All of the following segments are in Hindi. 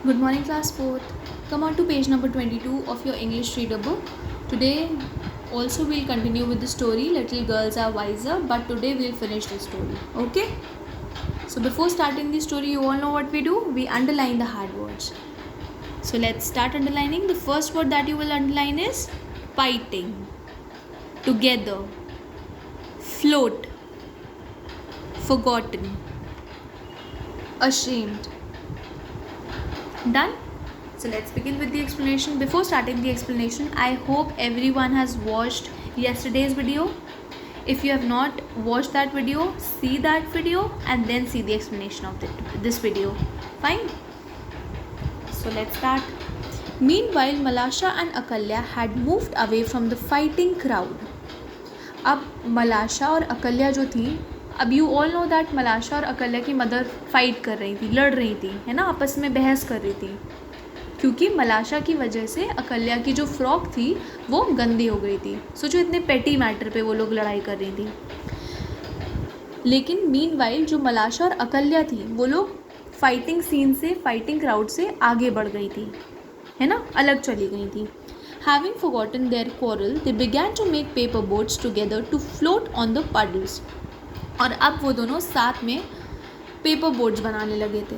Good morning, class 4th. Come on to page number 22 of your English reader book. Today also we'll continue with the story Little Girls Are Wiser, but today we'll finish the story. Okay? So before starting the story, you all know what we do? We underline the hard words. So let's start underlining. The first word that you will underline is fighting, together, float, forgotten, ashamed. Done? So let's begin with the explanation. Before starting the explanation, I hope everyone has watched yesterday's video. If you have not watched that video, see that video and then see the explanation of this video. Fine? So let's start. Meanwhile, Malasha and Akalya had moved away from the fighting crowd. अब मलाशा और अकल्या जो थी, अब यू ऑल नो दैट मलाशा और अकल्या की मदर फाइट कर रही थी, लड़ रही थी, है ना, आपस में बहस कर रही थी, क्योंकि मलाशा की वजह से अकल्या की जो फ्रॉक थी वो गंदी हो गई थी. सोचो इतने पेटी मैटर पे वो लोग लड़ाई कर रही थी. लेकिन मीनवाइल जो मलाशा और अकल्या थी वो लोग फाइटिंग सीन से, फाइटिंग क्राउड से आगे बढ़ गई थी, है ना, अलग चली गई थी. Having forgotten their quarrel, they began to make paper boats together to float on the puddles. और अब वो दोनों साथ में पेपर बोट्स बनाने लगे थे,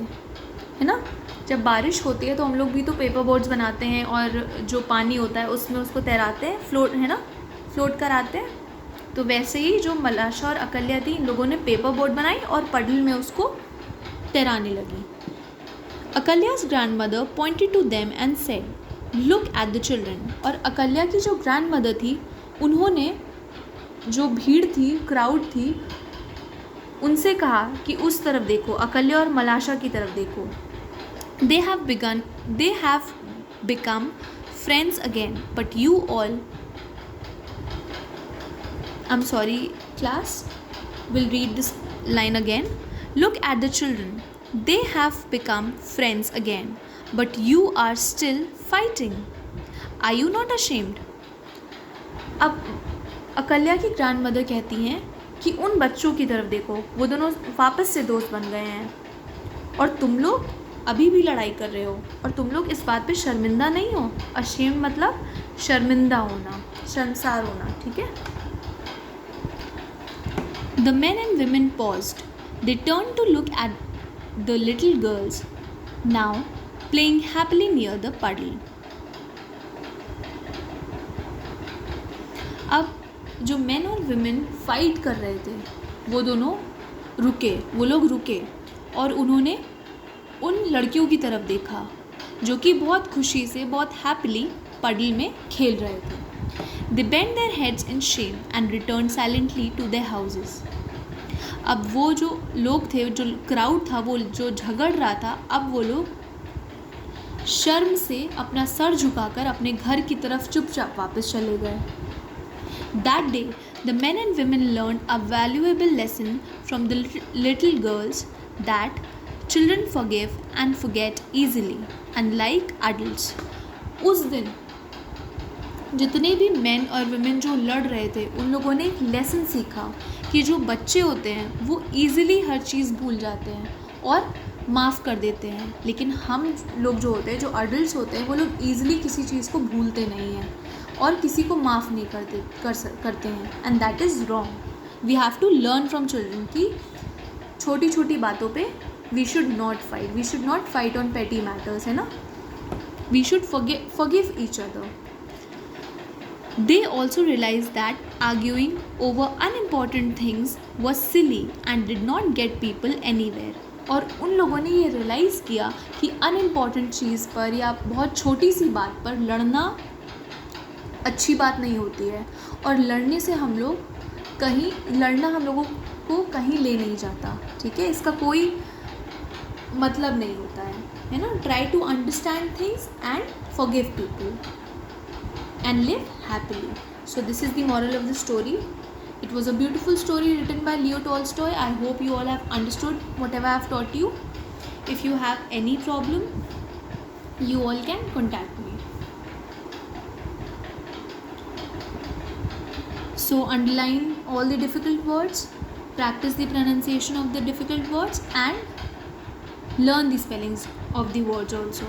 है ना. जब बारिश होती है तो हम लोग भी तो पेपर बोट्स बनाते हैं और जो पानी होता है उसमें उसको तैराते हैं, फ्लोट, है ना, फ्लोट कराते हैं. तो वैसे ही जो मलाशा और अकल्या थी, इन लोगों ने पेपर बोट बनाई और पडल में उसको तैराने लगी. अकल्या's grandmother pointed to them and said, "Look at the children." और अकल्या की जो ग्रैंड मदर थी, उन्होंने जो भीड़ थी, क्राउड थी, उनसे कहा कि उस तरफ देखो, अकल्या और मलाशा की तरफ देखो. They have become friends again, but you all, I'm sorry class, will read this line again. Look at the children. They have become friends again, but you are still fighting. Are you not ashamed? अब अकल्या की ग्रैंड मदर कहती हैं कि उन बच्चों की तरफ देखो, वो दोनों वापस से दोस्त बन गए हैं और तुम लोग अभी भी लड़ाई कर रहे हो और तुम लोग इस बात पे शर्मिंदा नहीं हो. अशेम मतलब शर्मिंदा होना, शर्मसार होना, ठीक है. The men and women paused. They turned to look at the little girls, now playing happily near the puddle. अब जो मेन और विमेन फाइट कर रहे थे वो दोनों रुके, वो लोग रुके और उन्होंने उन लड़कियों की तरफ देखा जो कि बहुत खुशी से, बहुत हैप्पीली पडल में खेल रहे थे. They bent their heads in shame and returned silently to their houses. अब वो जो लोग थे, जो क्राउड था, वो जो झगड़ रहा था, अब वो लोग शर्म से अपना सर झुकाकर अपने घर की तरफ चुपचाप वापस चले गए. That day, the men and women learned a valuable lesson from the little girls, that children forgive and forget easily, unlike adults. उस दिन जितने भी men और women जो लड़ रहे थे, उन लोगों ने एक लेसन सीखा कि जो बच्चे होते हैं वो ईज़िली हर चीज़ भूल जाते हैं और माफ़ कर देते हैं, लेकिन हम लोग जो होते हैं, जो अडल्ट होते हैं, वो लोग ईज़िली किसी चीज़ को भूलते नहीं हैं और किसी को माफ़ नहीं करते हैं. And that is wrong. We have to learn from children कि छोटी छोटी बातों पे we should not fight. We should not fight on petty matters, है ना. We should forgive each other. They also realized that arguing over unimportant things was silly and did not get people anywhere. और उन लोगों ने ये रियलाइज़ किया कि अनइम्पॉर्टेंट चीज़ पर या बहुत छोटी सी बात पर लड़ना अच्छी बात नहीं होती है और लड़ने से हम लोगों को कहीं ले नहीं जाता, ठीक है. इसका कोई मतलब नहीं होता है ना. Try to understand things and forgive people and live happily. So this is the moral of the story. It was a beautiful story written by Leo Tolstoy. I hope you all have understood whatever I have taught you. If you have any problem, you all can contact me. So underline all the difficult words, practice the pronunciation of the difficult words and learn the spellings. of the words also.